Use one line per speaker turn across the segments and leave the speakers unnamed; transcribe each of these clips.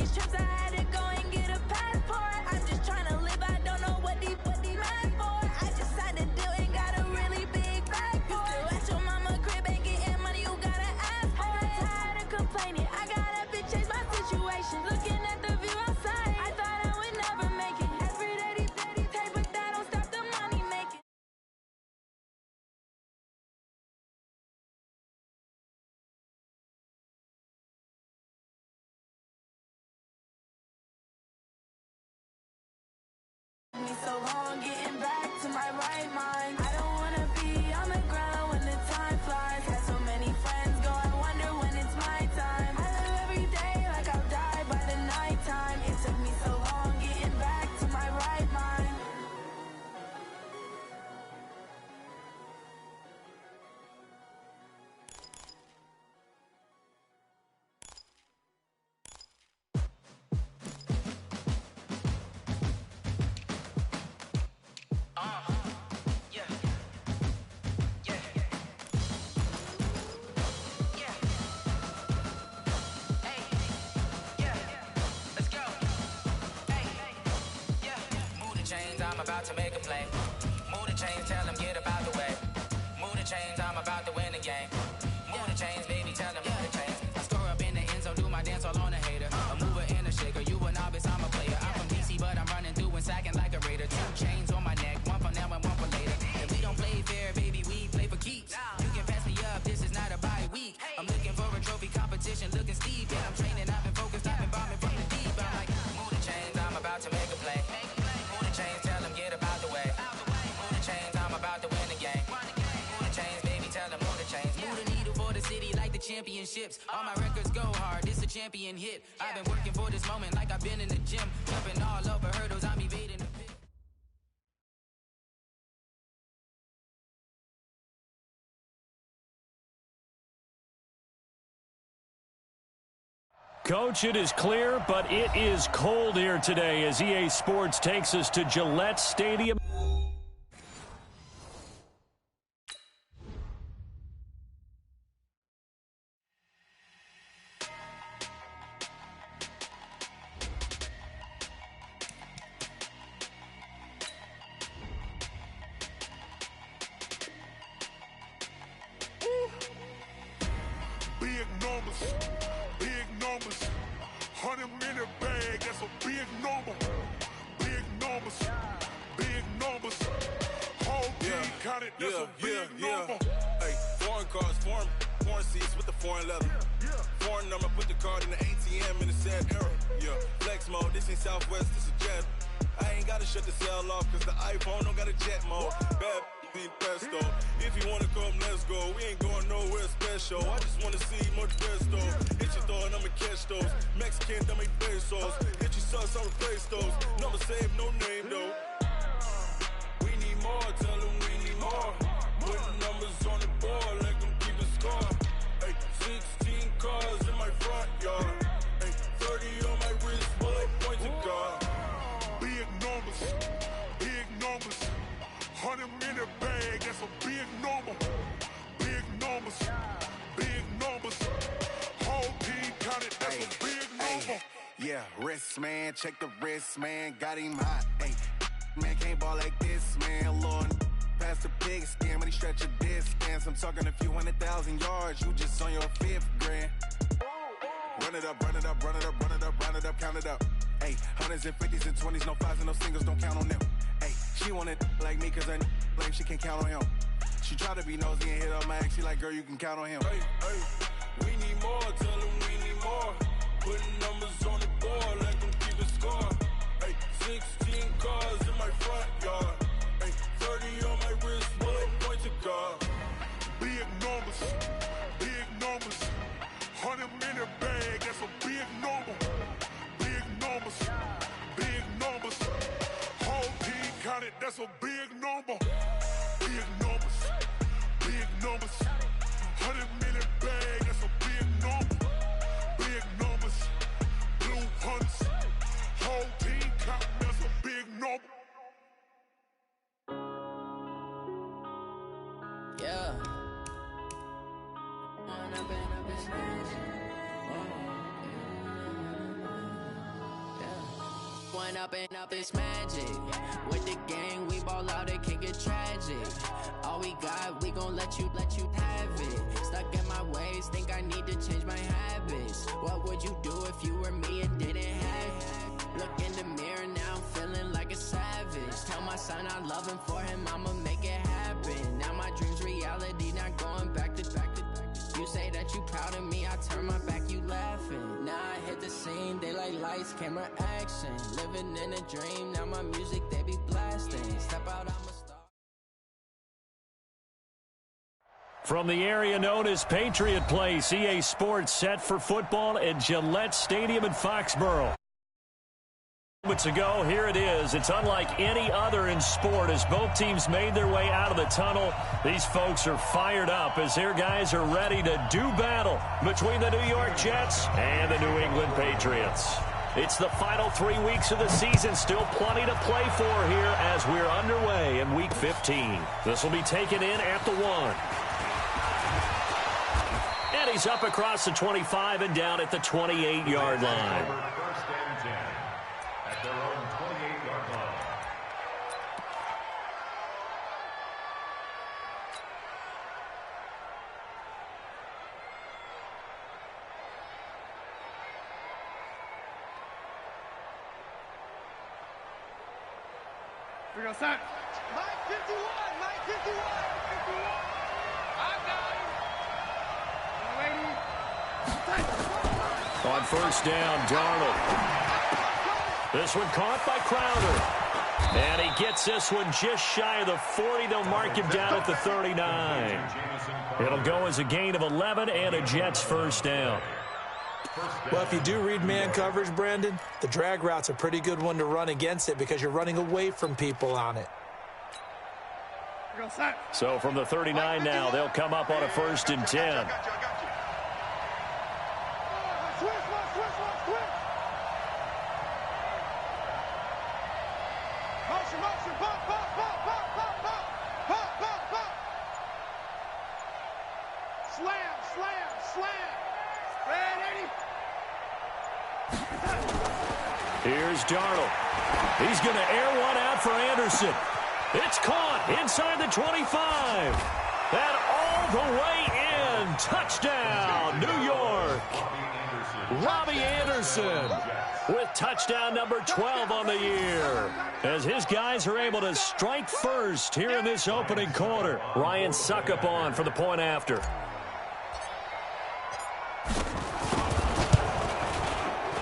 these trips, I had to go and get a passport. I'm just trying to live, I don't know what these mad for. I just signed a deal and got a really big bag for it. At your mama crib ain't getting money, you gotta ask for it. I'm tired of complaining, I gotta bitch change my situation. Looking at the view outside, I thought I would never make it. Every day these take, but that don't stop the money making. Me so long getting back to my right mind. I don't wanna be on the ground when the time flies. Had so many friends go, I wonder when it's my time. I live every day like I'll die by the nighttime. It took me so long getting back to my right mind.
I'm about to make a play. Move the chains, tell them get up out the way. Move the chains, I'm about to win the game. Move the chains, baby, tell them move the chains. I score up in the end zone, do my dance all on a hater. A mover and a shaker, you a novice, I'm a player. I'm from DC, but I'm running through and sacking like a raider. 2 chains on my neck, one for now and one for later. If we don't play fair, baby, we play for keeps. You can pass me up, this is not a bye week. I'm looking for a trophy competition, looking steep. Yeah, I'm training, I've been focused, I've been bombing from the deep. I'm like, move the chains, I'm about to make a play. Move the chains, tell them get up out the way. Move the chains, I'm about to win the game. Move the chains, baby, tell them move the chains. Move the needle for the city like the championships. All my records go hard, this a champion hit. I've been working for this moment like I've been in the gym. Jumping all over hurdles, I'm evading the pit.
Coach, it is clear, but it is cold here today as EA Sports takes us to Gillette Stadium.
Big numbers, big numbers. 100-minute bag, that's a big number. Big numbers, big numbers. Whole team counted, that's a big number.
Hey, foreign cars, foreign seats with the foreign leather. Foreign number, put the card in the ATM in the sad era. Yeah, flex mode, this ain't Southwest, this is jet. I ain't gotta shut the cell off, cause the iPhone don't got a jet mode. Bad need pesto. If you wanna come, let's go. We ain't going nowhere special. I just wanna see more best though. Hit your throw and I'ma catch those. Mexican, I make pesos. Hit your sauce, I'll replace those. Number save, no name though. We need more, tell them we need more. Putting numbers on the board, let them keep a score. Hey, 16 cars in my front yard. Hey, 30 on my wrist, bullet point to God.
Big numbers, big numbers. 100-minute bag, that's a big number. Big numbers, big numbers. Whole team counted, that's a big number.
Yeah, wrist man, check the wrist man, got him hot. Hey, man can't ball like this, man. Lord, past the pig skin, when he stretch a distance. I'm talking a few 100,000 yards, you just on your 5th grand. Run it up, run it up, run it up, run it up, run it up, count it up. Hey, 100s and 50s and 20s, no 5s and no singles, don't count on them. Hey, she want it like me, cause her blame, she can't count on him. She try to be nosy and hit up my ex, she like, girl, you can count on him.
Hey, hey, we need more, tell them we need more. Putting numbers on the board, let them keep a score. Hey, 16 cars in my front yard. Hey, 30 on my wrist, bullet point to God.
Big numbers, big numbers. 100-minute bag, that's a big number. Big numbers, big numbers. Whole team counted, that's a big number. Big numbers, big numbers. 100-minute bag, that's a big number. Big numbers, blue hunts. Whole team counting, that's a big number.
Yeah. Growing up and up is magic. With the gang, we ball out, it can get tragic. All we got, we gon' let you have it. Stuck in my ways, think I need to change my habits. What would you do if you were me and didn't have it? Look in the mirror now, I'm feeling like a savage. Tell my son I love him, for him I'ma make it happen. Now my dream's reality, not going back to. You say that you proud of me, I turn my back, you laughing. Now I hit the scene, they like lights, camera, action. Living in a dream, now my music, they be blasting. Step out, I'm a star.
From the area known as Patriot Place, EA Sports set for football at Gillette Stadium in Foxborough. Moments ago, here it is. It's unlike any other in sport as both teams made their way out of the tunnel. These folks are fired up as their guys are ready to do battle between the New York Jets and the New England Patriots. It's the final 3 weeks of the season. Still plenty to play for here as we're underway in Week 15. This will be taken in at the 1. And he's up across the 25 and down at the 28-yard line.
First and 10 at their own 28-yard line.
We go, set. Mike 51, Mike 51. I got him.
On first down, Darnold. This one caught by Crowder. And he gets this one just shy of the 40. They'll mark him down at the 39. It'll go as a gain of 11 and a Jets first down.
Well, if you do read man coverage, Brandon, the drag route's a pretty good one to run against it because you're running away from people on it.
So from the 39 now, they'll come up on a first and 10. Here's Darnold. He's going to air one out for Anderson. It's caught inside the 25. And all the way in. Touchdown, New York. Robbie Anderson with touchdown number 12 on the year. As his guys are able to strike first here in this opening quarter. Ryan Suckup on for the point after.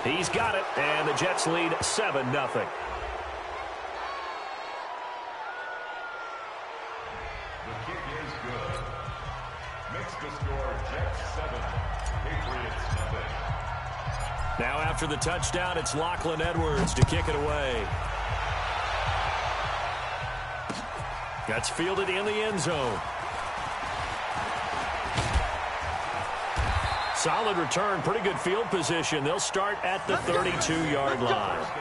He's got it, and the Jets lead 7-0.
The kick is good. Makes the score Jets 7, Patriots nothing.
Now after the touchdown, it's Lachlan Edwards to kick it away. That's fielded in the end zone. Solid return, pretty good field position. They'll start at the 32-yard line.
At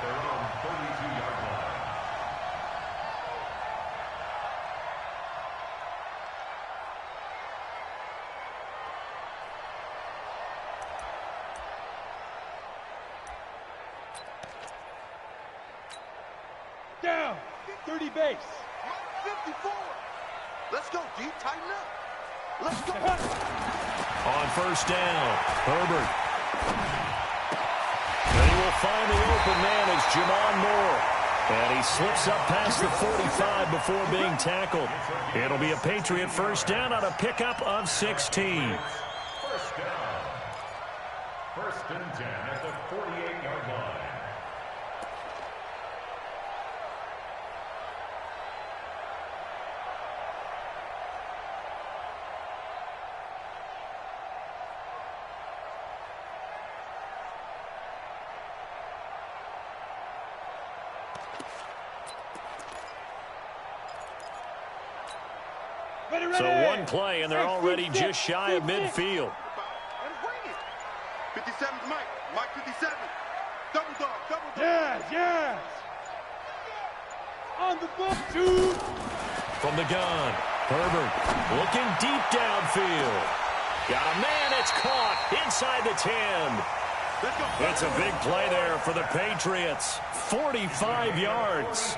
their own 32-yard line.
Down, 30 base. 54. Let's go, D. Tighten up. Let's go.
On first down, Herbert. And he will find the open man as Jamon Moore. And he slips up past the 45 before being tackled. It'll be a Patriot first down on a pickup of 16.
First down. First and 10 at the 48-yard line.
So one play, and they're already just shy of midfield.
57's Mike. Mike 57. Double dog. Yes. On the book, dude.
From the gun, Herbert looking deep downfield. Got a man, it's caught inside the 10. It's a big play there for the Patriots. 45 yards.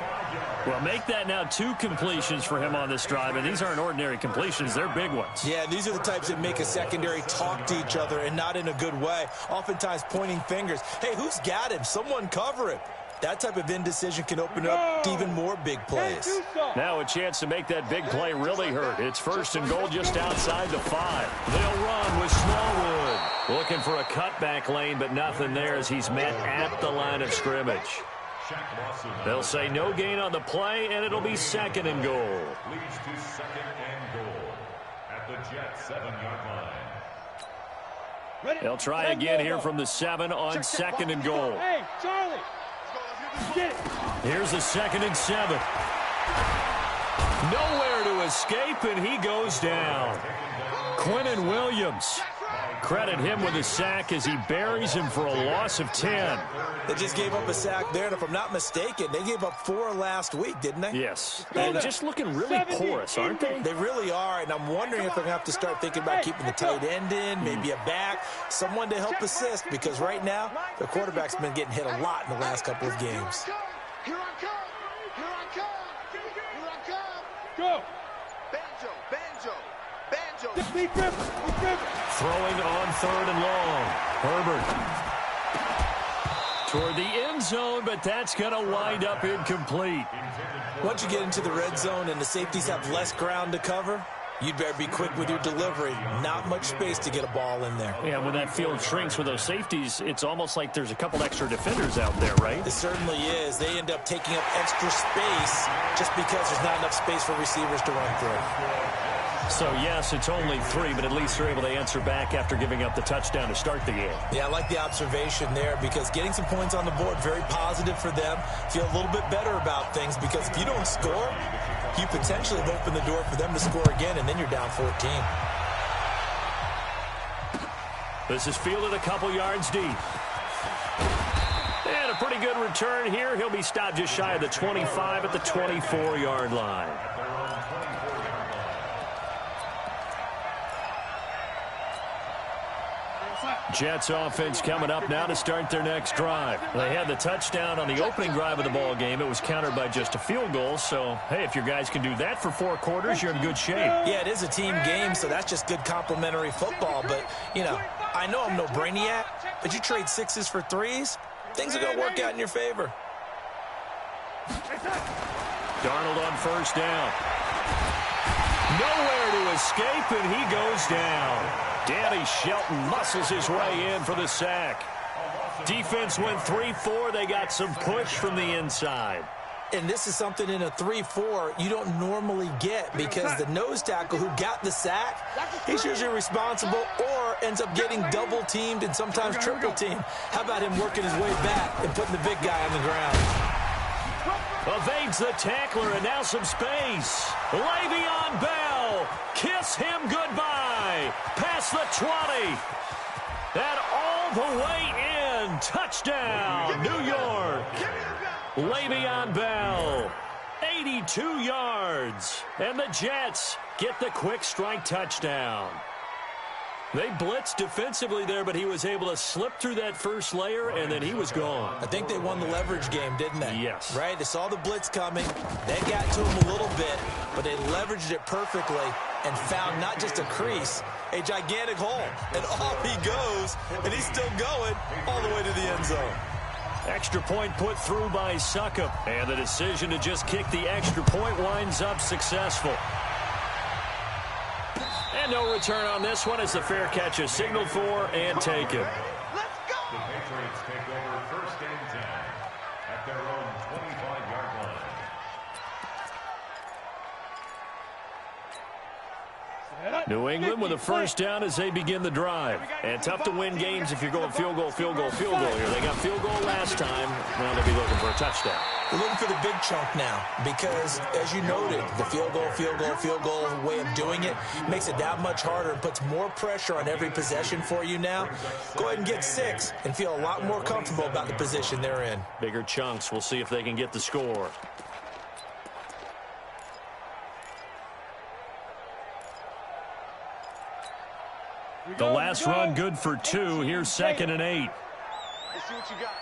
Well, make that now 2 completions for him on this drive, and these aren't ordinary completions. They're big ones.
Yeah, these are the types that make a secondary talk to each other, and not in a good way. Oftentimes pointing fingers. Hey, who's got him? Someone cover him. That type of indecision can open up to even more big plays.
Now a chance to make that big play really hurt. It's 1st and goal just outside the 5. They'll run with Smallwood. Looking for a cutback lane, but nothing there as he's met at the line of scrimmage. They'll say no gain on the play, and it'll be 2nd and goal.
Leads to 2nd and goal at the Jets 7-yard line.
They'll try again here from the 7 on 2nd and goal.
Hey, Charlie. Get it.
Here's a 2nd and 7. Nowhere to escape, and he goes down. Quinnen Williams. Credit him with a sack as he buries him for a loss of 10.
They just gave up a sack there, and if I'm not mistaken, they gave up 4 last week, didn't they?
Yes. And just looking really porous, aren't they?
They really are, and I'm wondering if they're going to have to start thinking about keeping the tight end in, maybe a back, someone to help assist, because right now, the quarterback's been getting hit a lot in the last couple of games.
Here I come. Here I come. Here I come. Go. Banjo. Banjo. Banjo. Be driven. Be driven.
Throwing on 3rd and long. Herbert. Toward the end zone, but that's going to wind up incomplete.
Once you get into the red zone and the safeties have less ground to cover, you'd better be quick with your delivery. Not much space to get a ball in there.
Yeah, when that field shrinks with those safeties, it's almost like there's a couple extra defenders out there, right?
It certainly is. They end up taking up extra space just because there's not enough space for receivers to run through.
So, yes, it's only 3, but at least they're able to answer back after giving up the touchdown to start the game.
Yeah, I like the observation there because getting some points on the board, very positive for them. Feel a little bit better about things because if you don't score, you potentially have opened the door for them to score again, and then you're down 14.
This is fielded a couple yards deep. And a pretty good return here. He'll be stopped just shy of the 25 at the 24-yard line. Jets offense coming up now to start their next drive. They had the touchdown on the opening drive of the ball game. It was countered by just a field goal. So, hey, if your guys can do that for 4 quarters, you're in good shape.
Yeah, it is a team game, so that's just good complimentary football. But, you know, I know I'm no brainiac, but you trade 6s for 3s, things are going to work out in your favor.
Darnold on 1st down. Nowhere to escape, and he goes down. Danny Shelton muscles his way in for the sack. Defense went 3-4. They got some push from the inside.
And this is something in a 3-4 you don't normally get because the nose tackle who got the sack, he's usually responsible or ends up getting double-teamed and sometimes triple-teamed. How about him working his way back and putting the big guy on the ground?
Evades the tackler, and now some space. Le'Veon Bell, kiss him goodbye. Past the 20. And all the way in. Touchdown, New York. Le'Veon Bell, 82 yards. And the Jets get the quick strike touchdown. They blitzed defensively there, but he was able to slip through that first layer, and then he was gone.
I think they won the leverage game, didn't they?
Yes.
Right? They saw the blitz coming. They got to him a little bit, but they leveraged it perfectly and found not just a crease, a gigantic hole. And off he goes, and he's still going all the way to the end zone.
Extra point put through by Succop, and the decision to just kick the extra point winds up successful. And no return on this one as the fair catch is signaled for and taken.
Let's go.
The Patriots take over 1st and 10 at their own 25-yard line.
New England with a 1st down as they begin the drive. And tough to win games if you're going field goal, field goal, field goal here. They got field goal last time. Now they'll be looking for a touchdown.
They're looking for the big chunk now because, as you noted, the field goal way of doing it makes it that much harder and puts more pressure on every possession for you now. Go ahead and get 6 and feel a lot more comfortable about the position they're in.
Bigger chunks. We'll see if they can get the score. The last run good for 2. Here's 2nd and 8.
see what you got.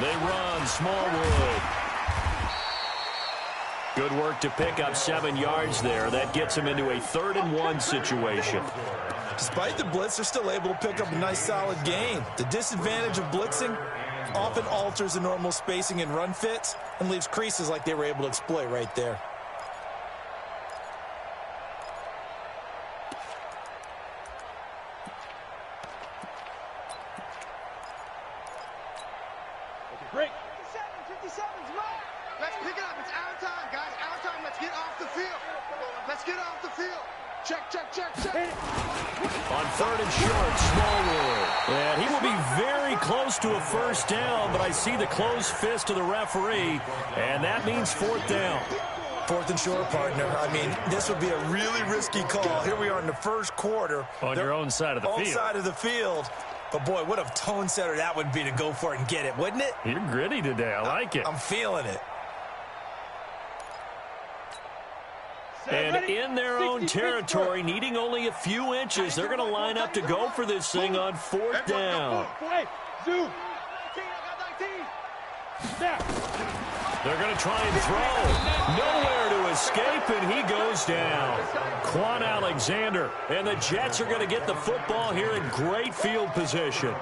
They run Smallwood. Good work to pick up 7 yards there. That gets them into a 3rd-and-1 situation.
Despite the blitz, they're still able to pick up a nice solid gain. The disadvantage of blitzing often alters the normal spacing and run fits and leaves creases like they were able to exploit right there.
Break. 57's right. Let's pick it up. It's our time, guys. Our time. Let's get off the field. Let's get off the field. Check.
On 3rd and short, Smallwood. And he will be very close to a 1st down, but I see the closed fist of the referee, and that means 4th down.
4th and short, partner. I mean, this would be a really risky call. Here we are in the 1st quarter.
On your own side of the field.
Own side of the field. But, boy, what a tone setter that would be to go for it and get it, wouldn't it?
You're gritty today. I like it.
I'm feeling it.
And in their own territory, needing only a few inches, they're going to line up to go for this thing on 4th down. They're going to try and throw. Nowhere to escape, and he goes down. Quan Alexander. And the Jets are going to get the football here in great field position.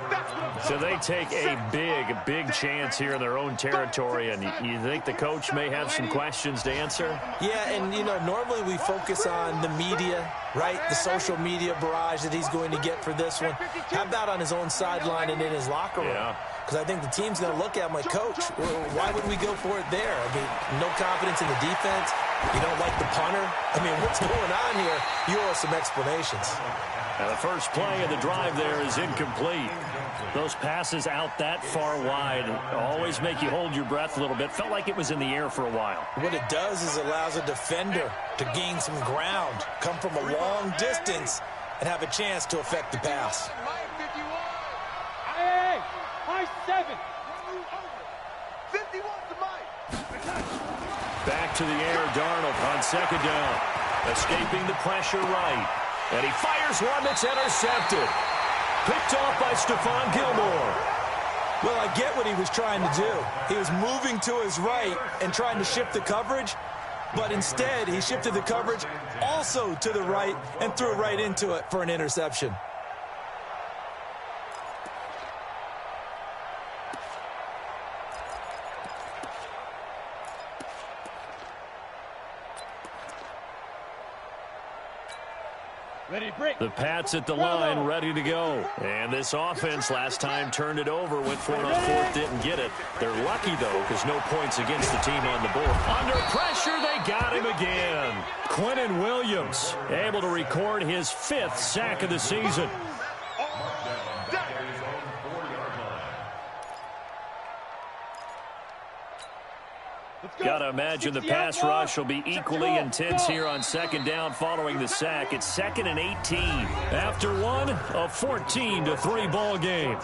So they take a big chance here in their own territory. And you think the coach may have some questions to answer?
Yeah, and, you know, normally we focus on the media, right? The social media barrage that he's going to get for this one. How about on his own sideline and in his locker room?
Yeah.
Because I think the team's going to look at him like, Coach, why would we go for it there? I mean, no confidence in the defense. You don't like the punter. I mean, what's going on here? You owe us some explanations.
Now, the first play of the drive there is incomplete. Those passes out that far wide always make you hold your breath a little bit. Felt like it was in the air for a while.
What it does is allows a defender to gain some ground, come from a long distance, and have a chance to affect the pass.
Hey, high 7. 51's the mic.
Back to the air, Darnold on 2nd down. Escaping the pressure right. And he fires one that's intercepted. Picked off by Stephon Gilmore.
Well, I get what he was trying to do. He was moving to his right and trying to shift the coverage, but instead he shifted the coverage also to the right and threw right into it for an interception.
The Pats at the line, ready to go. And this offense last time turned it over, went for it on 4th, didn't get it. They're lucky, though, because no points against the team on the board. Under pressure, they got him again. Quinnen Williams able to record his 5th sack of the season. Got to imagine the pass rush will be equally intense here on 2nd down following the sack. It's 2nd and 18. After one, a 14-3 ball game.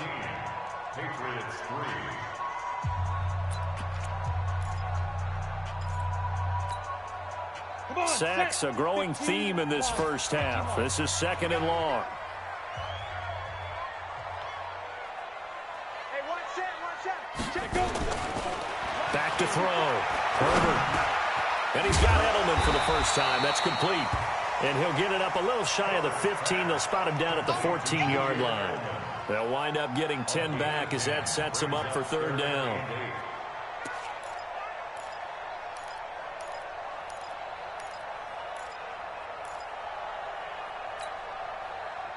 Sacks a growing theme in this first half. This is 2nd and long. Back to throw. Herbert. And he's got Edelman for the first time. That's complete. And he'll get it up a little shy of the 15. They'll spot him down at the 14-yard line. They'll wind up getting 10 back as that sets him up for 3rd down.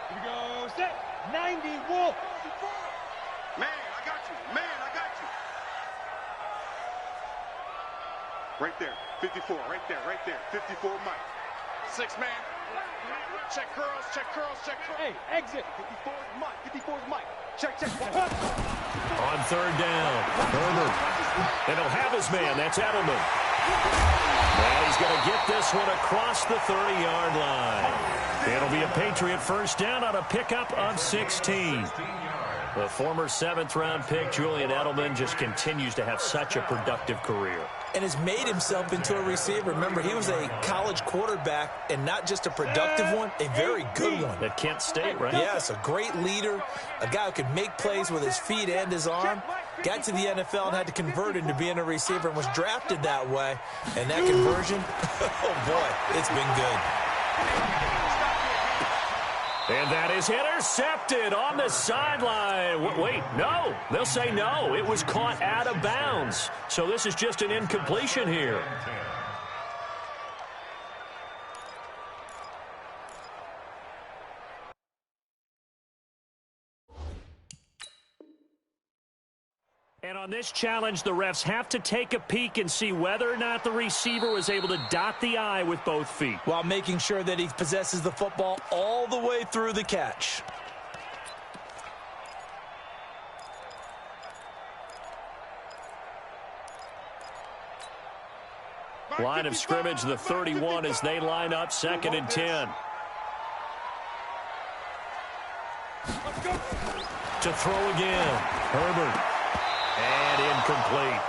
Here we go, set. 90, Wolf. Man, I got you. Right there. 54, right there. 54, Mike. 6 man. Check curls. Hey, exit. 54's Mike. Check.
On 3rd down, Herbert. And he'll have his man. That's Edelman. And he's going to get this one across the 30-yard line. It'll be a Patriot 1st down on a pickup of 16. The former 7th-round pick, Julian Edelman, just continues to have such a productive career.
And has made himself into a receiver. Remember, he was a college quarterback, and not just a productive one, a very good one.
At Kent State, right?
Yes, a great leader, a guy who could make plays with his feet and his arm. Got to the NFL and had to convert into being a receiver and was drafted that way. And that conversion, oh boy, it's been good.
And that is intercepted on the sideline. Wait, no. They'll say no. It was caught out of bounds. So this is just an incompletion here. And on this challenge, the refs have to take a peek and see whether or not the receiver was able to dot the I with both feet,
while making sure that he possesses the football all the way through the catch.
Line of scrimmage, the 31 as they line up, 2nd and 10. To throw again, Herbert. And incomplete.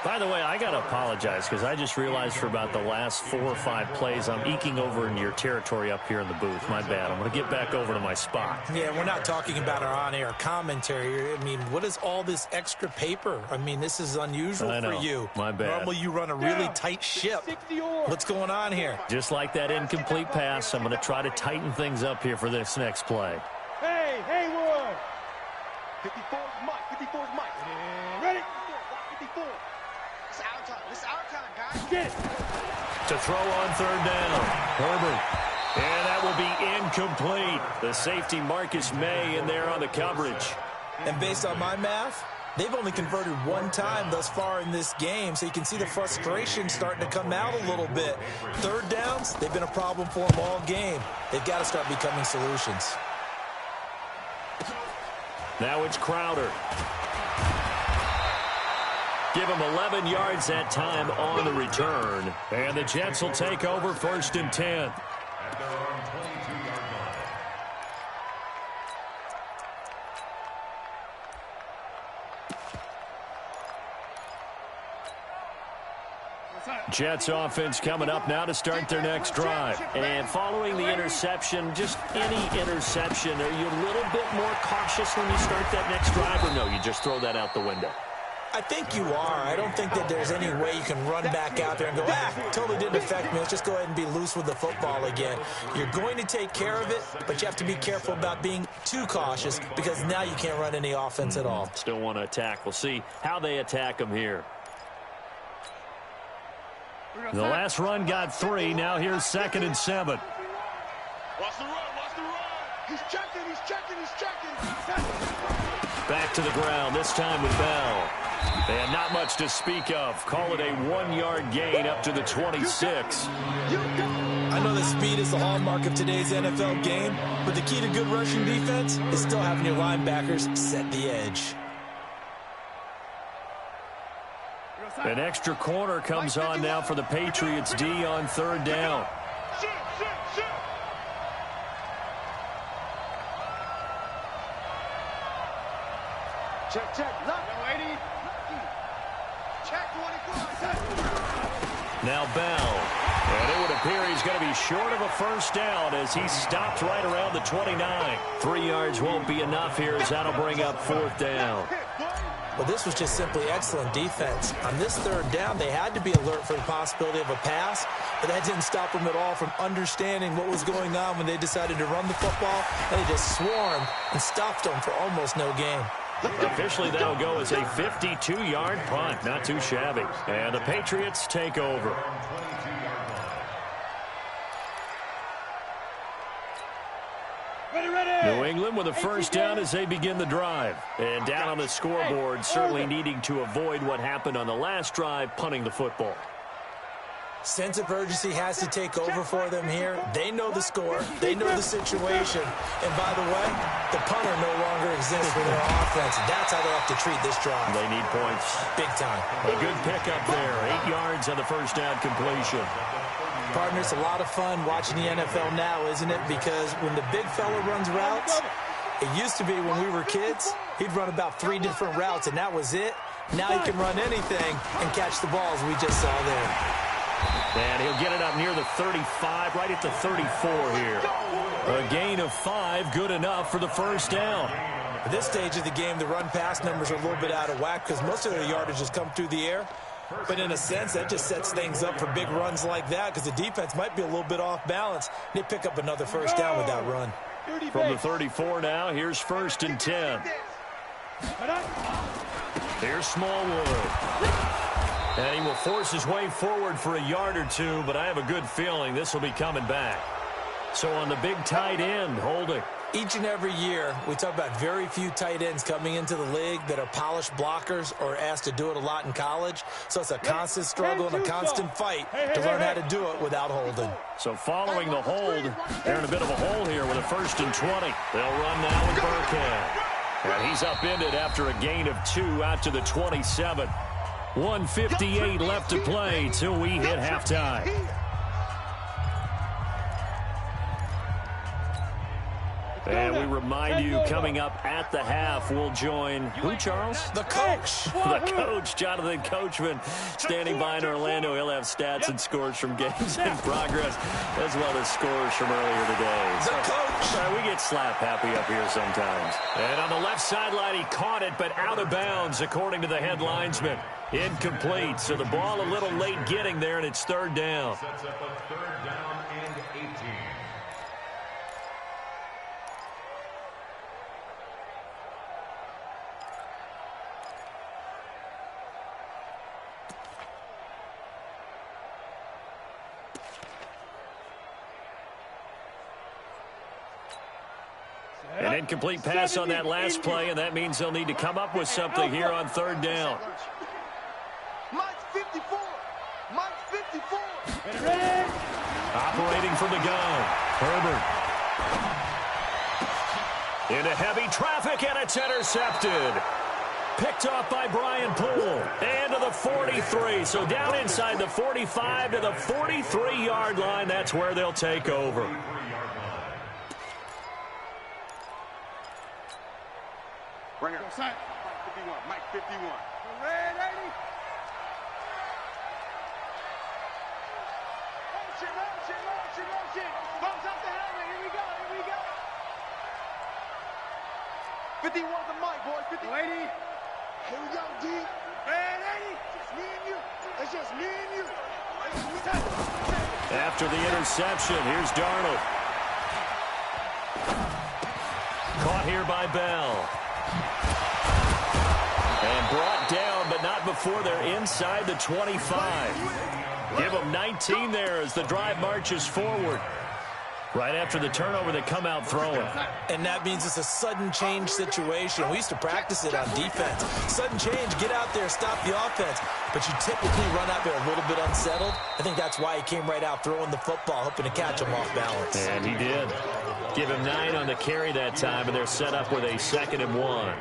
By the way, I got to apologize because I just realized for about the last 4 or 5 plays, I'm eking over into your territory up here in the booth. My bad. I'm going to get back over to my spot.
Yeah, we're not talking about our on-air commentary. I mean, what is all this extra paper? I mean, this is unusual for you.
My bad.
Normally you run a really tight ship. What's going on here?
Just like that incomplete pass, I'm going to try to tighten things up here for this next play.
Hey, Haywood! 54's Mike. 54's Mike. Ready? 54. It's our time. It's our time, guys. Get it.
To throw on 3rd down, Herbert. And that will be incomplete. The safety Marcus May in there on the coverage.
And based on my math, they've only converted 1 time thus far in this game, so you can see the frustration starting to come out a little bit. 3rd downs, they've been a problem for them all game. They've got to start becoming solutions.
Now it's Crowder. Give him 11 yards that time on the return. And the Jets will take over 1st and 10.
At their own 22-yard line.
Jets offense coming up now to start their next drive. And following the interception, just any interception, are you a little bit more cautious when you start that next drive, or no, you just throw that out the window?
I think you are. I don't think that there's any way you can run back out there and go, totally didn't affect me. Let's just go ahead and be loose with the football again. You're going to take care of it, but you have to be careful about being too cautious because now you can't run any offense at all.
Still want to attack. We'll see how they attack them here. The last run got 3. Now here's 2nd and 7.
Watch the run. Watch the run. He's checking. He's checking. He's checking.
Back to the ground, this time with Bell. And not much to speak of. Call it a 1-yard gain up to the 26.
I know that speed is the hallmark of today's NFL game, but the key to good rushing defense is still having your linebackers set the edge.
An extra corner comes on now for the Patriots D on 3rd down.
Check, check. Look, lady. Check 24.
Now Bell. And it would appear he's going to be short of a 1st down as he stopped right around the 29. 3 yards won't be enough here as that'll bring up 4th down.
Well, this was just simply excellent defense. On this 3rd down, they had to be alert for the possibility of a pass, but that didn't stop them at all from understanding what was going on when they decided to run the football, and they just swarmed and stopped them for almost no gain.
Officially, that'll go as a 52-yard punt. Not too shabby. And the Patriots take over. New England with a 1st down as they begin the drive. And down on the scoreboard, certainly needing to avoid what happened on the last drive, punting the football.
Sense of urgency has to take over for them here. They know the score. They know the situation. And by the way, the punter no longer exists for their offense. That's how they have to treat this drive.
They need points.
Big time.
A good pickup there. 8 yards on the 1st down completion.
Partner, it's a lot of fun watching the NFL now, isn't it? Because when the big fella runs routes, It used to be when we were kids, he'd run about 3 different routes, and that was it. Now he can run anything and catch the balls we just saw there.
And he'll get it up near the 35, right at the 34 here. A gain of 5, good enough for the first down.
At this stage of the game, the run-pass numbers are a little bit out of whack because most of their yardage has come through the air. But in a sense, that just sets things up for big runs like that because the defense might be a little bit off balance. They pick up another first down with that run.
From the 34 now, here's 1st and 10. Here's Smallwood. And he will force his way forward for a yard or two, but I have a good feeling this will be coming back. So on the big tight end, holding.
Each and every year, we talk about very few tight ends coming into the league that are polished blockers or asked to do it a lot in college. So it's a constant struggle and a constant fight to learn how to do it without holding.
So following the hold, they're in a bit of a hole here with a 1st and 20. They'll run now with Burkhead. And he's upended after a gain of 2 out to the 27. 1:58 left to play till we hit halftime. And we remind you, coming up at the half, we'll join who, Charles?
The coach.
The coach, Jonathan Coachman, standing by in Orlando. He'll have stats and scores from games in progress, as well as scores from earlier today.
The coach.
We get slap happy up here sometimes. And on the left sideline, he caught it, but out of bounds, according to the head linesman. Incomplete. So the ball a little late getting there, and it's 3rd down.
Sets up a 3rd down and 18.
An incomplete pass on that last play, and that means they'll need to come up with something here on 3rd down.
Mike's 54. Mike's 54.
Operating from the gun, Herbert. Into heavy traffic, and it's intercepted. Picked off by Brian Poole. And to the 43. So down inside the 45 to the 43-yard line. That's where they'll take over.
Bring it. Mike 51. Mike 51. Red 80. Motion. Bumps up the helmet. Here we go. 51 the Mike, boys. 50. 80. Here we go, D. Red 80. Just me and you. It's just me and you.
After the interception, here's Darnold. Caught here by Bell. And brought down, but not before they're inside the 25. Give them 19 there as the drive marches forward. Right after the turnover, they come out throwing.
And that means it's a sudden change situation. We used to practice it on defense. Sudden change, get out there, stop the offense. But you typically run out there a little bit unsettled. I think that's why he came right out throwing the football, hoping to catch him off balance.
And he did. Give him 9 on the carry that time, and they're set up with a 2nd and 1.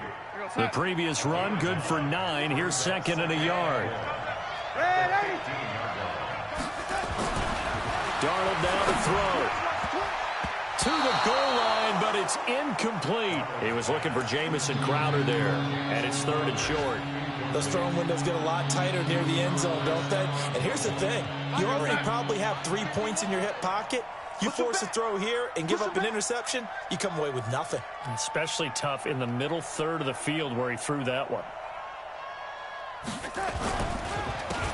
The previous run, good for 9. Here's 2nd and a yard. Darnold now to throw. To the goal line, but it's incomplete. He was looking for Jamison Crowder there, and it's 3rd and short.
Those throwing windows get a lot tighter near the end zone, don't they? And here's the thing. You already probably have 3 points in your hip pocket. You force a throw here and give up an interception, you come away with nothing.
Especially tough in the middle 3rd of the field where he threw that one.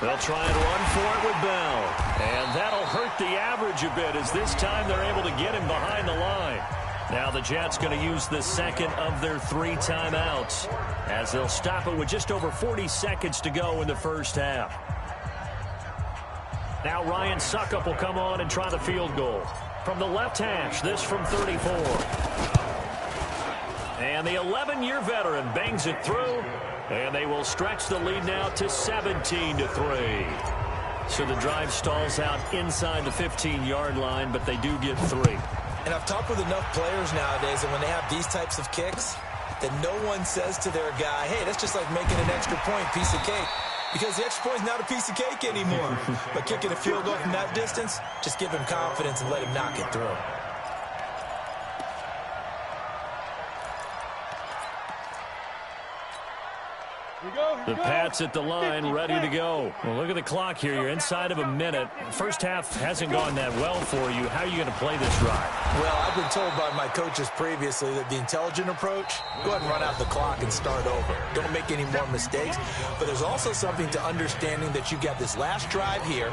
They'll try and run for it with Bell. And that'll hurt the average a bit as this time they're able to get him behind the line. Now the Jets going to use the 2nd of their 3 timeouts as they'll stop it with just over 40 seconds to go in the first half. Now Ryan Suckup will come on and try the field goal. From the left hash, this from 34. And the 11-year veteran bangs it through. And they will stretch the lead now to 17-3. So the drive stalls out inside the 15-yard line, but they do get 3.
And I've talked with enough players nowadays, and when they have these types of kicks, that no one says to their guy, hey, that's just like making an extra point, piece of cake. Because the extra point is not a piece of cake anymore. But kicking a field goal from that distance, just give him confidence and let him knock it through.
The Pats at the line, ready to go. Well, look at the clock here. You're inside of a minute. First half hasn't gone that well for you. How are you going to play this drive?
Well, I've been told by my coaches previously that the intelligent approach, go ahead and run out the clock and start over. Don't make any more mistakes. But there's also something to understanding that you got this last drive here.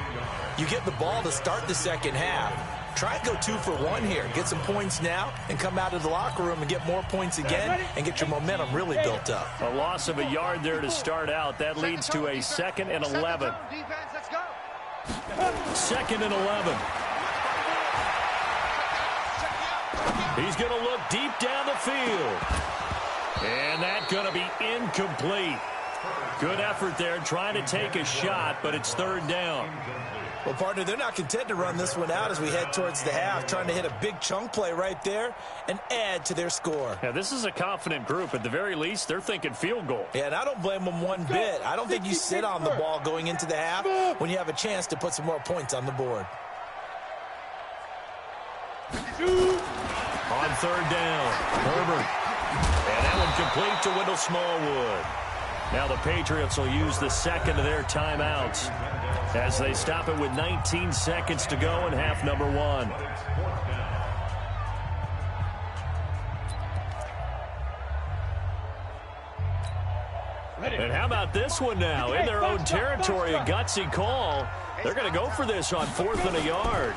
You get the ball to start the second half. Try and go 2 for 1 here. Get some points now and come out of the locker room and get more points again and get your momentum really built up.
A loss of a yard there to start out. That leads to a 2nd and 11. 2nd and 11. He's going to look deep down the field. And that's going to be incomplete. Good effort there trying to take a shot, but it's 3rd down.
Well, partner, they're not content to run this one out as we head towards the half, trying to hit a big chunk play right there and add to their score.
Yeah, this is a confident group. At the very least, they're thinking field goal.
Yeah, and I don't blame them one bit. I don't think you sit on the ball going into the half when you have a chance to put some more points on the board.
On 3rd down, Herbert. And that one complete to Wendell Smallwood. Now the Patriots will use the 2nd of their timeouts as they stop it with 19 seconds to go in half number 1. And how about this one now? In their own territory, a gutsy call. They're going to go for this on 4th and a yard.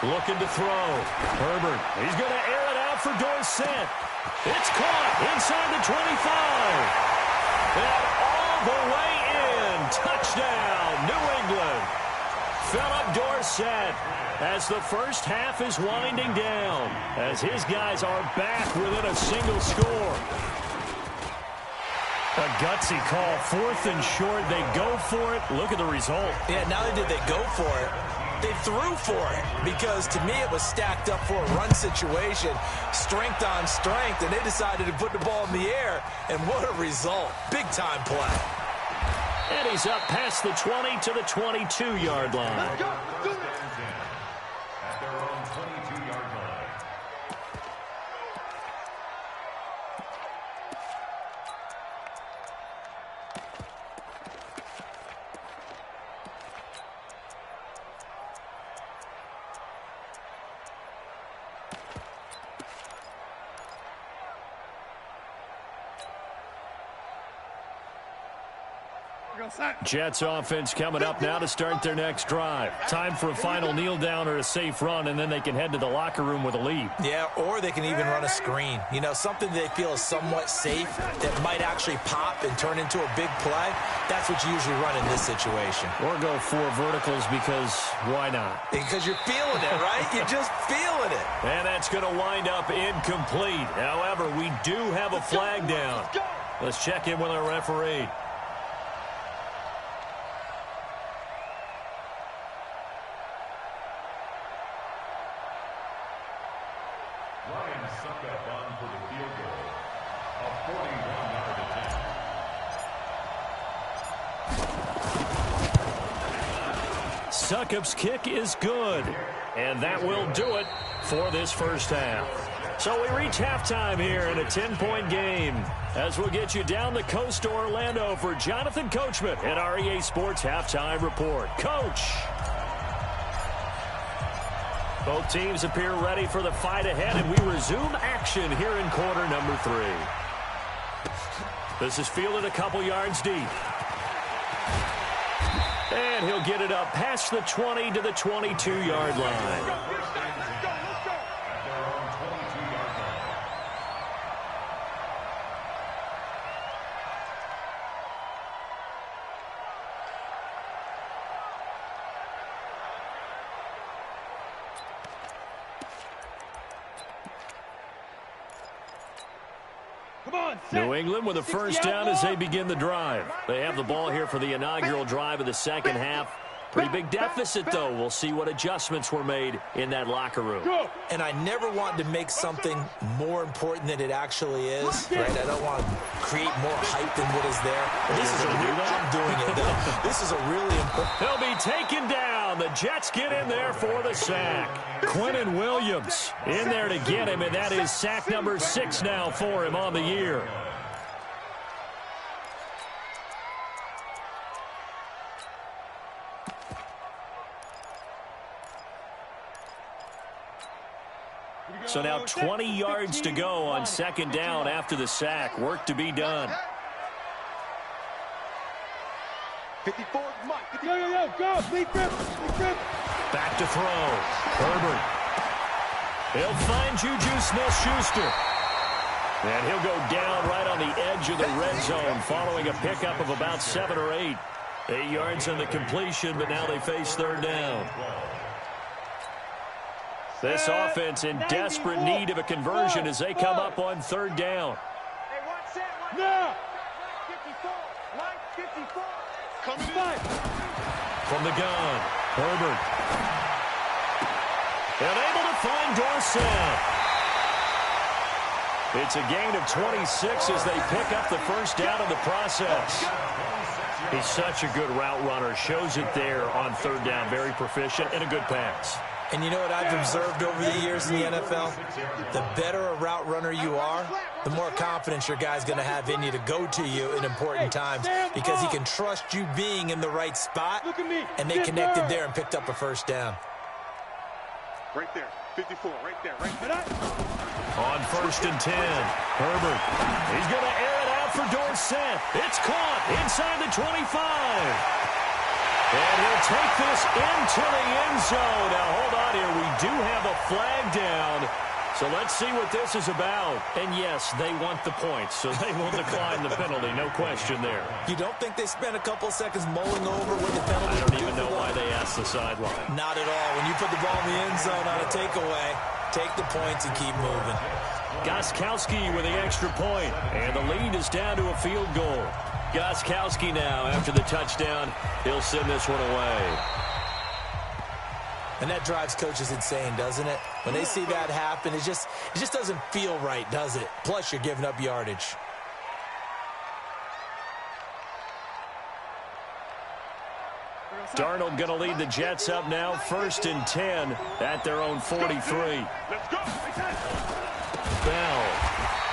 Looking to throw. Herbert, he's going to air it out for Dorsett. It's caught inside the 25. And all the way in. Touchdown, New England. Philip Dorsett as the first half is winding down, as his guys are back within a single score. A gutsy call, 4th and short. They go for it. Look at the result.
Yeah, not only did they go for it, they threw for it, because to me it was stacked up for a run situation, strength on strength, and they decided to put the ball in the air, and what a result. Big-time play.
And he's up past the 20 to the 22-yard line.
At their own 22-yard line.
Jets offense coming up now to start their next drive. Time for a final kneel down or a safe run, and then they can head to the locker room with a lead.
Yeah, or they can even run a screen. You know, something they feel is somewhat safe that might actually pop and turn into a big play. That's what you usually run in this situation.
Or go 4 verticals, because why not?
Because you're feeling it, right? You're just feeling it.
And that's going to wind up incomplete. However, we do have a flag down. Let's check in with our referee. Suckup's kick is good, and that will do it for this first half. So we reach halftime here in a 10-point game, as we'll get you down the coast to Orlando for Jonathan Coachman at our EA Sports Halftime Report. Coach! Both teams appear ready for the fight ahead, and we resume action here in quarter number 3. This is fielded a couple yards deep. And he'll get it up past the 20 to the 22-yard line. New England with a first down as they begin the drive. They have the ball here for the inaugural drive of the second half. Pretty big deficit, though. We'll see what adjustments were made in that locker room.
And I never want to make something more important than it actually is, right? I don't want to create more hype than what is there. This is a real, I'm doing it, though. This is a really important.
He'll be taken down. The Jets get in there for the sack. Quinnen Williams in there to get him, and that is sack number 6 now for him on the year. So now 20 yards to go on second down after the sack. Work to be done.
54, Mike. Go. Lead grip.
Back to throw. Herbert. He'll find Juju Smith-Schuster. And he'll go down right on the edge of the red zone following a pickup of about 7 or 8. 8 yards on the completion, but now they face third down. This offense in desperate need of a conversion as they come up on third down.
No. 54. Mike, 54. Coming back.
From the gun, Herbert. And able to find Dorsett. It's a gain of 26 as they pick up the first down in the process. He's such a good route runner. Shows it there on third down. Very proficient and a good pass.
And you know what I've observed over the years in the NFL? The better a route runner you are, the more confidence your guy's going to have in you to go to you in important times because he can trust you being in the right spot, and they connected there and picked up a first down.
Right there, 54, right there.
On first and 10, Herbert. He's going to air it out for Dorsett. It's caught inside the 25. And he'll take this into the end zone. Now, hold on here. We do have a flag down. So let's see what this is about. And, yes, they want the points, so they will decline the penalty. No question there.
You don't think they spent a couple seconds mulling over what the penalty
I don't even know why they asked the sideline.
Not at all. When you put the ball in the end zone on a takeaway, take the points and keep moving.
Gostkowski with the extra point. And the lead is down to a field goal. Gostkowski now, after the touchdown, he'll send this one away.
And that drives coaches insane, doesn't it? When they see that happen, it just doesn't feel right, does it? Plus, you're giving up yardage.
Darnold going to lead the Jets up now, first and 10 at their own 43. Bell.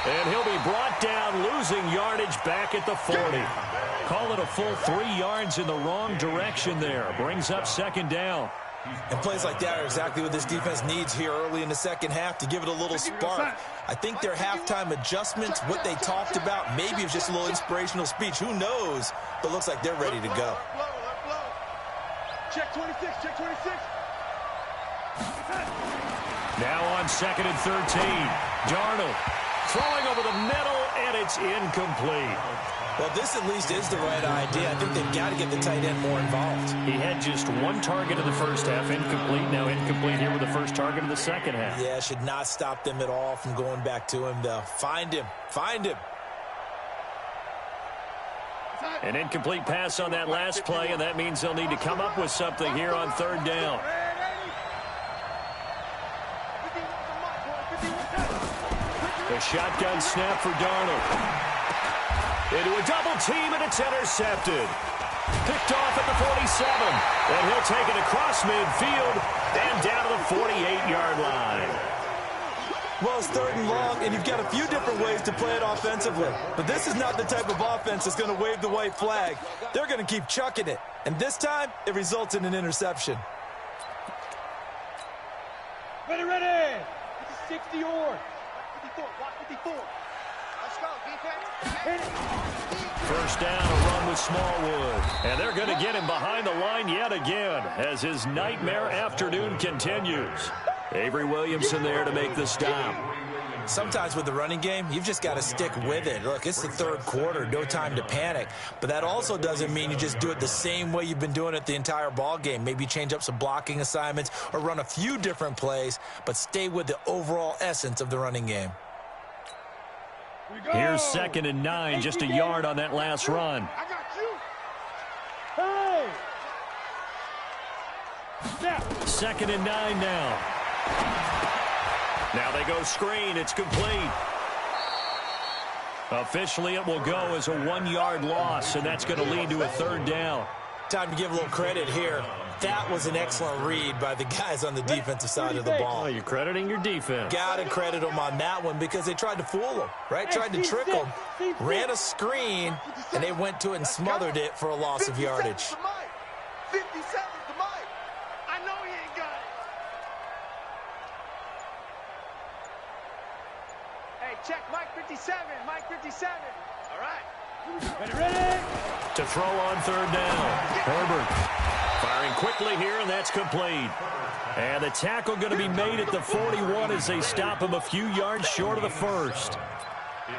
And he'll be brought down, losing yardage back at the 40. Call it a full 3 yards in the wrong direction there. Brings up second down.
And plays like that are exactly what this defense needs here early in the second half to give it a little spark. I think their halftime adjustments, what they talked about, maybe it's just a little inspirational speech. Who knows? But looks like they're ready to go.
Check 26, check 26.
Now on second and 13. Darnold throwing over the middle, and it's incomplete.
Well, this at least is the right idea. I think they've got to get the tight end more involved.
He had just one target in the first half, incomplete. Now incomplete here with the first target of the second half.
Yeah, should not stop them at all from going back to him, though. Find him. Find him.
An incomplete pass on that last play, and that means they'll need to come up with something here on third down. A shotgun snap for Darnold. Into a double team, and it's intercepted. Picked off at the 47. And he'll take it across midfield and down to the 48-yard line.
Well, it's third and long, and you've got a few different ways to play it offensively. But this is not the type of offense that's going to wave the white flag. They're going to keep chucking it. And this time, it results in an interception.
Ready. This is 60 yards. 54, block 54. Let's go, defense.
First down, a run with Smallwood. And they're going to get him behind the line yet again as his nightmare afternoon continues. Avery Williamson there to make the stop.
Sometimes with the running game, you've just got to stick with it. Look, it's the third quarter, no time to panic. But that also doesn't mean you just do it the same way you've been doing it the entire ball game. Maybe change up some blocking assignments or run a few different plays, but stay with the overall essence of the running game.
Here's second and 9, just a yard on that last run.
I got you. Hey!
Second and 9 now. Now they go screen. It's complete. Officially, it will go as a 1-yard loss, and that's going to lead to a third down.
Time to give a little credit here. That was an excellent read by the guys on the defensive side of the ball.
Oh, you're crediting your defense.
Got to credit them on that one because they tried to fool them, right? Tried to trick them, ran a screen, and they went to it and smothered it for a loss of yardage.
57 to Mike. I know he ain't got check, Mike 57, Mike 57. All right.
Ready? To throw on third down. Herbert firing quickly here, and that's complete. And the tackle going to be made at the 41 as they stop him a few yards short of the first.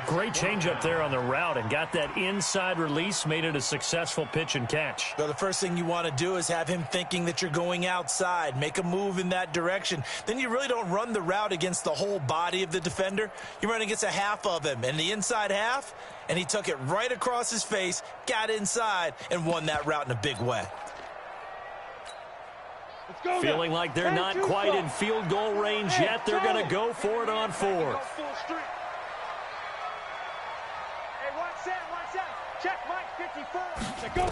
Great change up there on the route and got that inside release, made it a successful pitch and catch.
Well, the first thing you want to do is have him thinking that you're going outside, make a move in that direction. Then you really don't run the route against the whole body of the defender. You run against a half of him, and the inside half, and he took it right across his face, got inside, and won that route in a big way.
Feeling like they're not quite in field goal range yet. They're going to go for it on fourth.
Check, Mike 54. Go.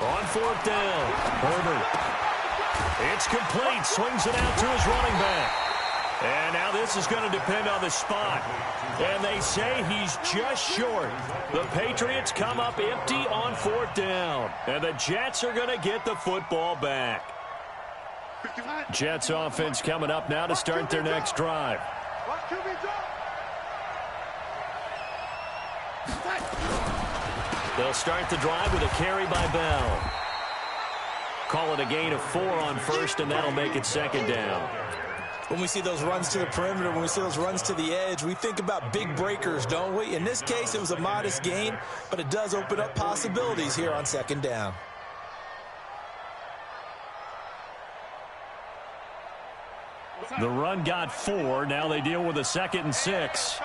On fourth down, Herbert. It's complete. Swings it out to his running back. And now this is going to depend on the spot. And they say he's just short. The Patriots come up empty on fourth down. And the Jets are going to get the football back. Jets offense coming up now to start their next drive. They'll start the drive with a carry by Bell. Call it a gain of 4 on first, and that'll make it second down.
When we see those runs to the perimeter, when we see those runs to the edge, we think about big breakers, don't we? In this case, it was a modest gain, but it does open up possibilities here on second down.
The run got 4. Now they deal with a 2nd and 6.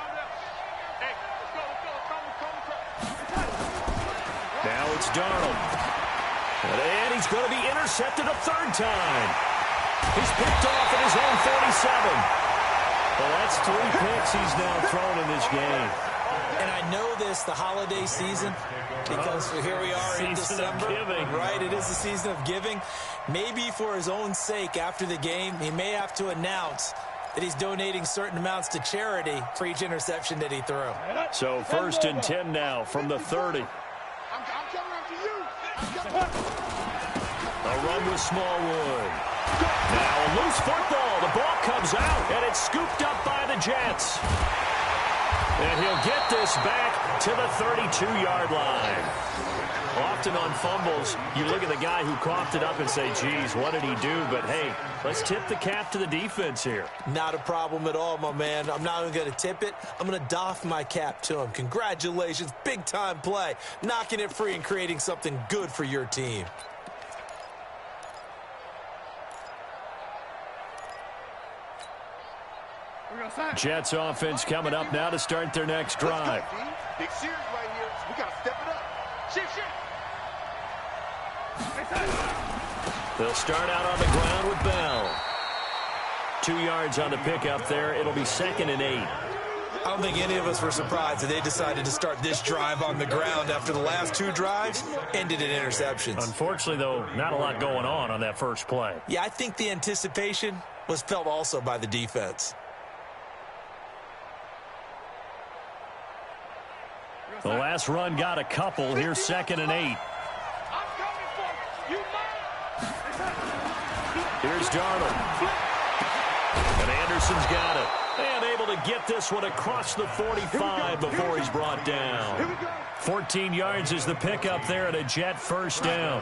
Now it's Darnold. And he's going to be intercepted a third time. He's picked off at his own 47. Well, that's 3 picks he's now thrown in this game.
And I know this, the holiday season, because here we are in December. Right, it is the season of giving. Maybe for his own sake after the game, he may have to announce that he's donating certain amounts to charity for each interception that he threw.
So 1st and 10 now from the 30. A run with Smallwood. Now a loose football. The ball comes out, and it's scooped up by the Jets. And he'll get this back to the 32-yard line. Often on fumbles, you look at the guy who coughed it up and say, geez, what did he do? But, hey, let's tip the cap to the defense here.
Not a problem at all, my man. I'm not even going to tip it. I'm going to doff my cap to him. Congratulations. Big-time play. Knocking it free and creating something good for your team.
Jets offense coming up now to start their next drive.
Big series right here. We got to step it up. Shift.
They'll start out on the ground with Bell. 2 yards on the pickup there. It'll be 2nd and 8.
I don't think any of us were surprised that they decided to start this drive on the ground after the last 2 drives ended in interceptions.
Unfortunately, though, not a lot going on that first play.
Yeah, I think the anticipation was felt also by the defense.
The last run got a couple. Here's 2nd and 8. Here's Darnold. And Anderson's got it. And able to get this one across the 45 before he's brought down. 14 yards is the pickup there at a Jet first down.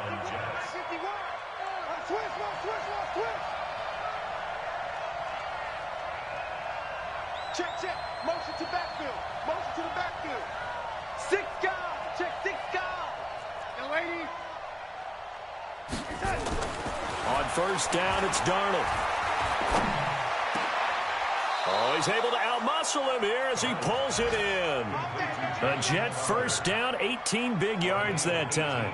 Check. Motion to backfield. Motion to the backfield. 6 guys. Check 6 guys. Young lady.
On first down, it's Darnold. Oh, he's able to outmuscle him here as he pulls it in. A Jet first down, 18 big yards that time.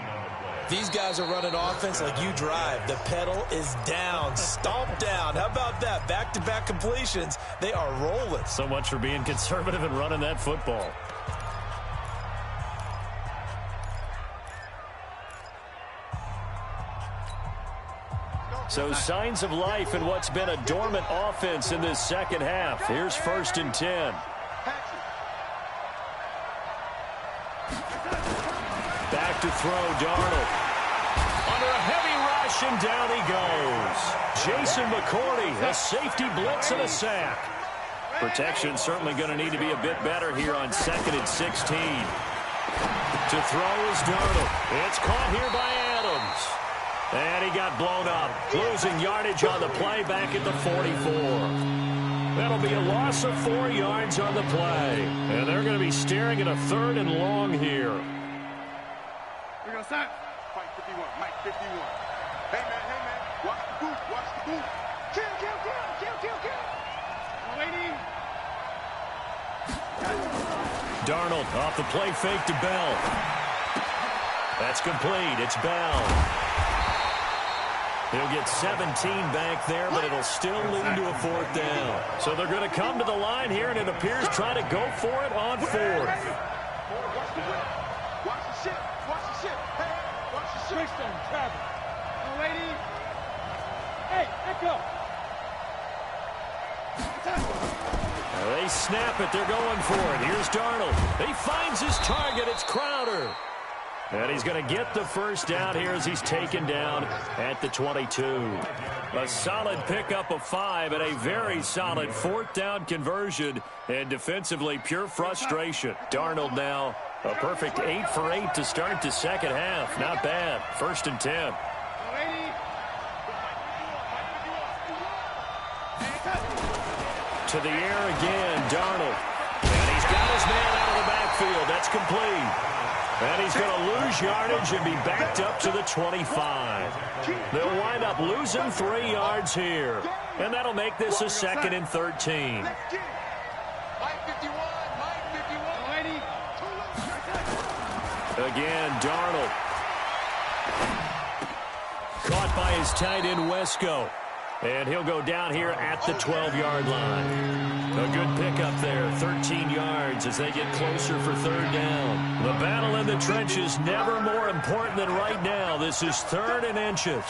These guys are running offense like you drive. The pedal is down, stomped down. How about that? Back-to-back completions. They are rolling.
So much for being conservative and running that football. So signs of life in what's been a dormant offense in this second half. Here's 1st and 10. Back to throw, Darnold. Under a heavy rush, and down he goes. Jason McCourty, a safety blitz and a sack. Protection certainly going to need to be a bit better here on 2nd and 16. To throw is Darnold. It's caught here by Adams. And he got blown up. Losing yardage on the play back at the 44. That'll be a loss of 4 yards on the play. And they're going to be staring at a 3rd and long here.
We're going to start. Fight 51, Mike 51. Hey, man, watch the boot, watch the boot. Kill. Waiting.
Darnold off the play fake to Bell. That's complete. It's Bell. He'll get 17 back there, but it'll still lead to a 4th down. So they're going to come to the line here, and it appears try to go for it on 4th.
Watch the ship. Hey, watch the ship. Trickstone, Travis. Waiting. Hey, echo.
They snap it. They're going for it. Here's Darnold. He finds his target. It's Crowder. And he's going to get the 1st down here as he's taken down at the 22. A solid pickup of 5 and a very solid 4th down conversion. And defensively, pure frustration. Darnold now a perfect 8 for 8 to start the second half. Not bad. 1st and 10. To the air again, Darnold. And he's got his man out of the backfield. That's complete. And he's going to lose yardage and be backed up to the 25. They'll wind up losing 3 yards here. And that'll make this a 2nd and 13. Again, Darnold. Caught by his tight end, Wesco. And he'll go down here at the 12-yard line. A good pickup there, 13 yards as they get closer for 3rd down. The battle in the trenches never more important than right now. This is 3rd and inches.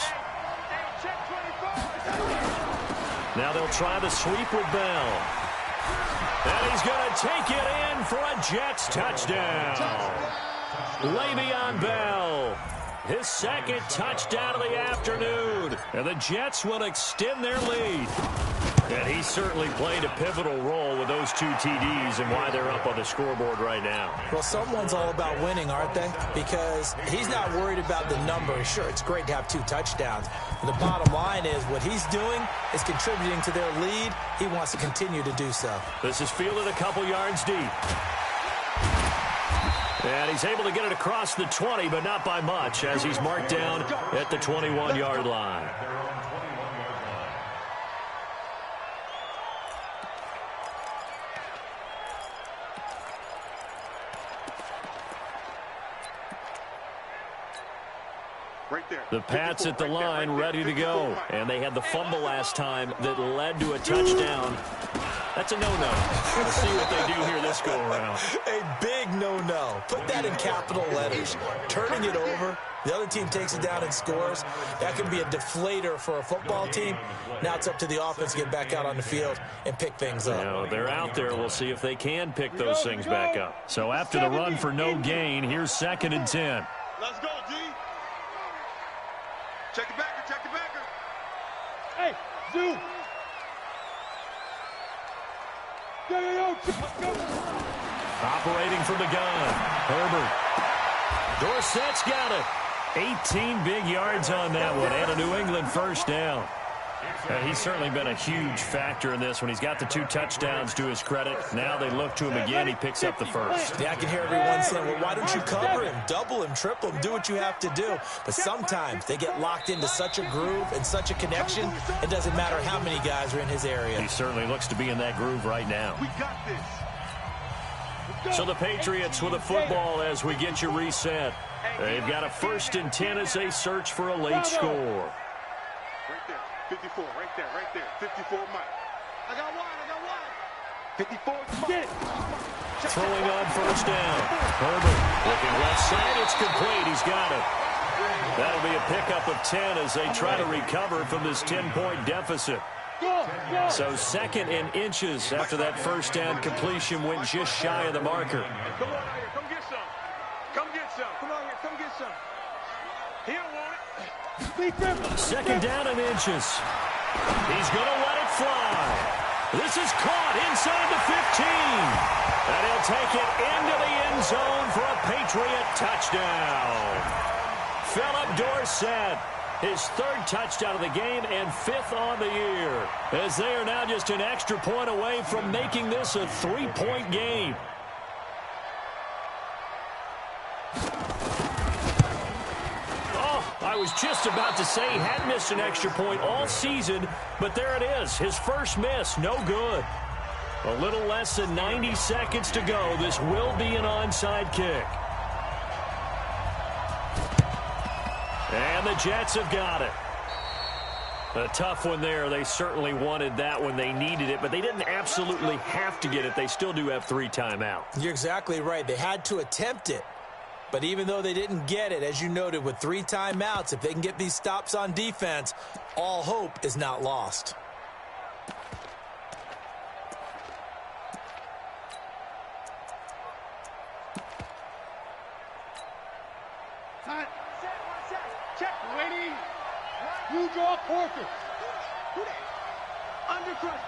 Now they'll try the sweep with Bell. And he's going to take it in for a Jets touchdown. Le'Veon Bell. His 2nd touchdown of the afternoon. And the Jets will extend their lead. And he certainly played a pivotal role with those 2 TDs and why they're up on the scoreboard right now.
Well, someone's all about winning, aren't they? Because he's not worried about the number. Sure, it's great to have 2 touchdowns. But the bottom line is what he's doing is contributing to their lead. He wants to continue to do so.
This is fielded a couple yards deep. And he's able to get it across the 20, but not by much, as he's marked down at the 21-yard line. The Pats at the line, ready to go. And they had the fumble last time that led to a touchdown. That's a no-no. Let's see what they do here this go-around.
A big no-no. Put that in capital letters. Turning it over, the other team takes it down and scores. That can be a deflator for a football team. Now it's up to the offense to get back out on the field and pick things up.
Now, they're out there. We'll see if they can pick those things back up. So after the run for no gain, here's 2nd and 10.
Let's go, D. Check the backer, check the backer. Hey, Zoo. Go.
Operating from the gun, Herbert. Dorsett's got it. 18 big yards on that one, and a New England 1st down. He's certainly been a huge factor in this when he's got the 2 touchdowns to his credit. Now they look to him again. He picks up the 1st.
Yeah, I can hear everyone saying, well, why don't you cover him, double him, triple him, do what you have to do. But sometimes they get locked into such a groove and such a connection, it doesn't matter how many guys are in his area.
He certainly looks to be in that groove right now.
We got this.
So the Patriots with a football as we get you reset. They've got a 1st and 10 as they search for a late score.
Right there, 54, right there. 54 Mike. I got one. 54 Mike.
Throwing on 1st down. Herbert looking left side. It's complete. He's got it. That'll be a pickup of 10 as they try to recover from this 10-point deficit. So 2nd and inches after that 1st down completion went just shy of the marker.
Come on out here. Come get some. Come on here. Come get some. He don't want it.
2nd down and inches. He's going to let it fly. This is caught inside the 15. And he'll take it into the end zone for a Patriot touchdown. Philip Dorsett, his third touchdown of the game and fifth on the year, as they are now just an extra point away from making this a 3-point game. I was just about to say he had missed an extra point all season, but there it is. His first miss, no good. A little less than 90 seconds to go. This will be an onside kick. And the Jets have got it. A tough one there. They certainly wanted that when they needed it, but they didn't absolutely have to get it. They still do have 3 timeouts.
You're exactly right. They had to attempt it. But even though they didn't get it, as you noted, with 3 timeouts, if they can get these stops on defense, all hope is not lost.
Check, lady. You draw quarters. Undercut.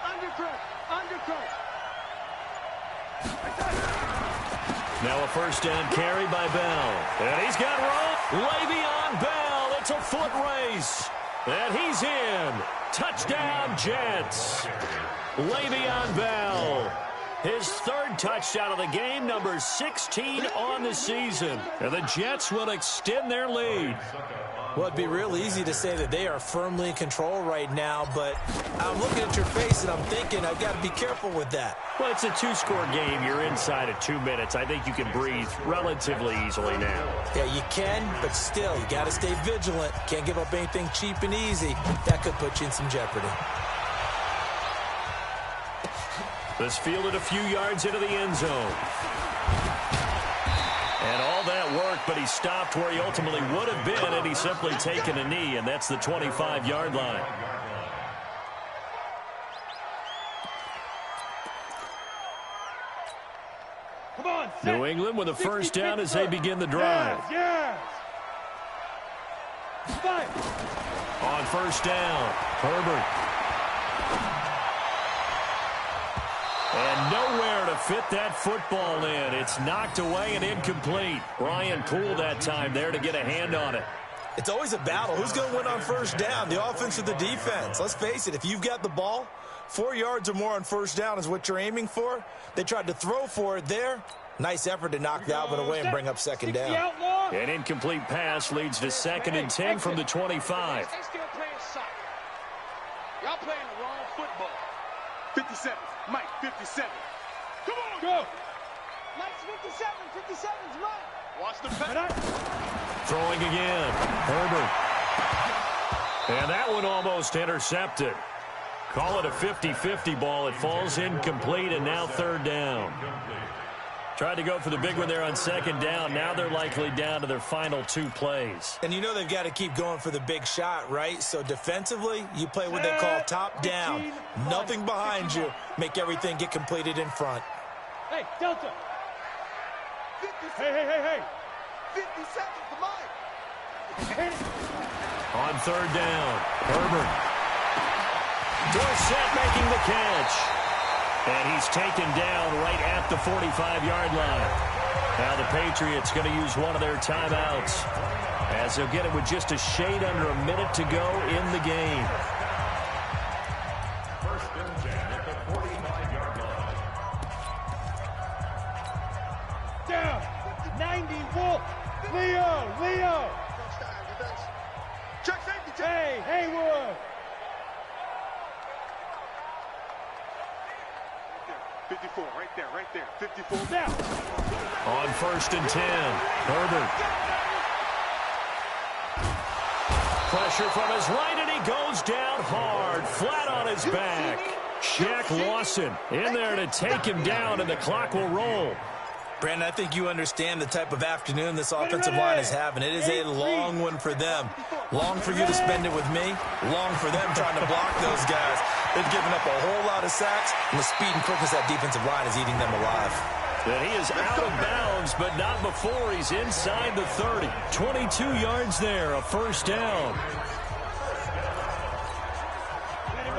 Now a first down carry by Bell. And he's got room. Le'Veon Bell. It's a foot race. And he's in. Touchdown, Jets. Le'Veon Bell. His third touchdown of the game, number 16 on the season. And the Jets will extend their lead.
Well, it'd be real easy to say that they are firmly in control right now, but I'm looking at your face and I'm thinking I've got to be careful with that.
Well, it's a 2-score game. You're inside of 2 minutes. I think you can breathe relatively easily now.
Yeah, you can, but still, you got to stay vigilant. Can't give up anything cheap and easy. That could put you in some jeopardy.
This fielded a few yards into the end zone. And all that work, but he stopped where he ultimately would have been, and he's simply taken a knee, and that's the 25-yard line.
Come on,
New England with a first down as they begin the drive.
Yes.
On first down, Herbert. And nowhere to fit that football in. It's knocked away and incomplete. Brian Poole that time there to get a hand on it.
It's always a battle. Who's going to win on first down, the offense or the defense? Let's face it, if you've got the ball, 4 yards or more on first down is what you're aiming for. They tried to throw for it there. Nice effort to knock that one away and bring up second down.
An incomplete pass leads to 2nd and 10 from the 25.
They still playing soccer. Y'all playing the wrong football. 57. Mike, 57. Come on, go.
Mike's 57. 57's Mike.
Watch the pass.
Throwing again. Herbert. And that one almost intercepted. Call it a 50-50 ball. It falls incomplete, and now third down. Tried to go for the big one there on second down. Now they're likely down to their final 2 plays.
And you know they've got to keep going for the big shot, right? So defensively, you play what they call top down. Nothing behind you. Make everything get completed in front.
Hey, Delta. Hey.
57 for Mike.
On third down, Herbert. Dorsett making the catch. And he's taken down right at the 45-yard line. Now the Patriots going to use one of their timeouts, as they'll get it with just a shade under a minute to go in the game.
First and 10 at the 45-yard line.
Down. 90 Wolf. Leo.
Check safety.
Hey, Haywood. 54, right there. 54 down.
On first and 10, Herbert. Pressure from his right, and he goes down hard, flat on his back. Shaq Lawson in there to take him down, and the clock will roll.
Brandon, I think you understand the type of afternoon this offensive line is having. It is a long one for them. Long for you to spend it with me. Long for them trying to block those guys. They've given up a whole lot of sacks, and the speed and quickness of that defensive line is eating them alive.
And he is out of bounds, but not before he's inside the 30. 22 yards there, a first down.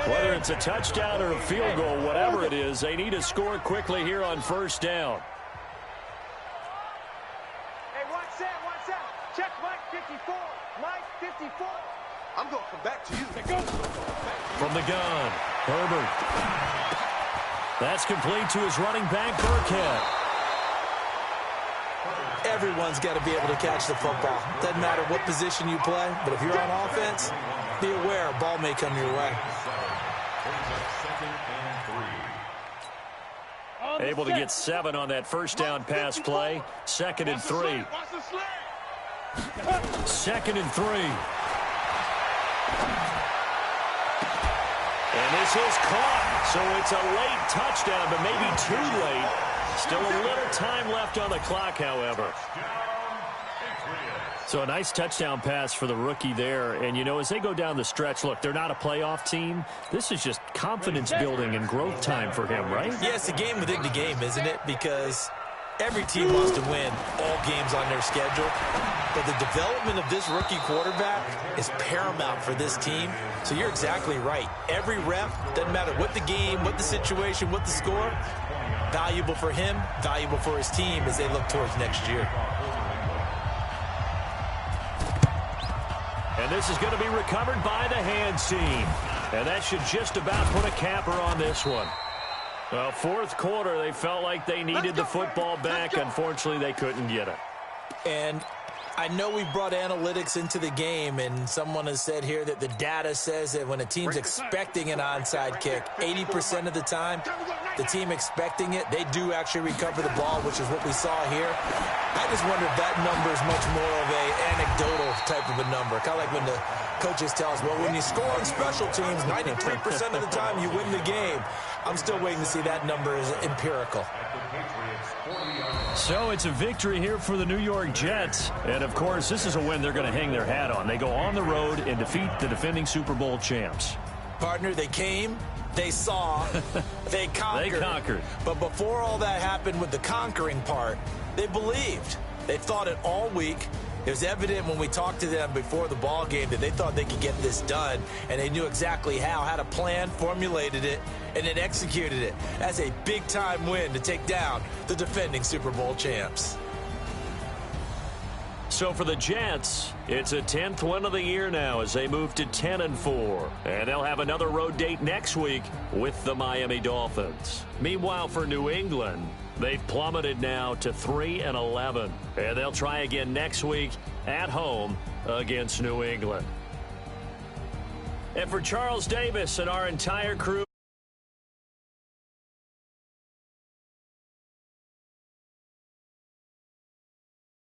Whether it's a touchdown or a field goal, whatever it is, they need to score quickly here on first down.
Hey, watch that. Check Mike 54. Mike 54. I'm going to come back to you. Go.
From the gun, Herbert. That's complete to his running back, Burkhead.
Everyone's got to be able to catch the football. Doesn't matter what position you play, but if you're on offense, be aware a ball may come your way.
Able to get 7 on that first down pass play. 2nd and 3. 2nd and 3. And this is caught. So it's a late touchdown, but maybe too late. Still a little time left on the clock, however. So a nice touchdown pass for the rookie there. And, you know, as they go down the stretch, look, they're not a playoff team. This is just confidence building and growth time for him, right?
Yeah, it's a game within the game, isn't it? Because every team wants to win all games on their schedule. But the development of this rookie quarterback is paramount for this team. So you're exactly right. Every rep, doesn't matter what the game, what the situation, what the score, valuable for him, valuable for his team as they look towards next year.
And this is going to be recovered by the hands team. And that should just about put a capper on this one. Well, fourth quarter, they felt like they needed the football back. Unfortunately, they couldn't get it.
And I know we brought analytics into the game, and someone has said here that the data says that when a team's expecting an onside kick, 80% of the time, the team expecting it, they do actually recover the ball, which is what we saw here. I just wonder if that number is much more of a anecdotal type of a number. Kind of like when the coaches tell us, well, when you score on special teams, 93% of the time you win the game. I'm still waiting to see that number is empirical.
So it's a victory here for the New York Jets. And, of course, this is a win they're going to hang their hat on. They go on the road and defeat the defending Super Bowl champs.
Partner, they came, they saw, they conquered.
They conquered.
But before all that happened with the conquering part, they believed. They thought it all week. It was evident when we talked to them before the ball game that they thought they could get this done, and they knew exactly how, had a plan, formulated it, and then executed it. That's a big-time win to take down the defending Super Bowl champs.
So for the Jets, it's a 10th win of the year now as they move to 10-4. And they'll have another road date next week with the Miami Dolphins. Meanwhile, for New England, they've plummeted now to 3-11. And they'll try again next week at home against New England. And for Charles Davis and our entire crew,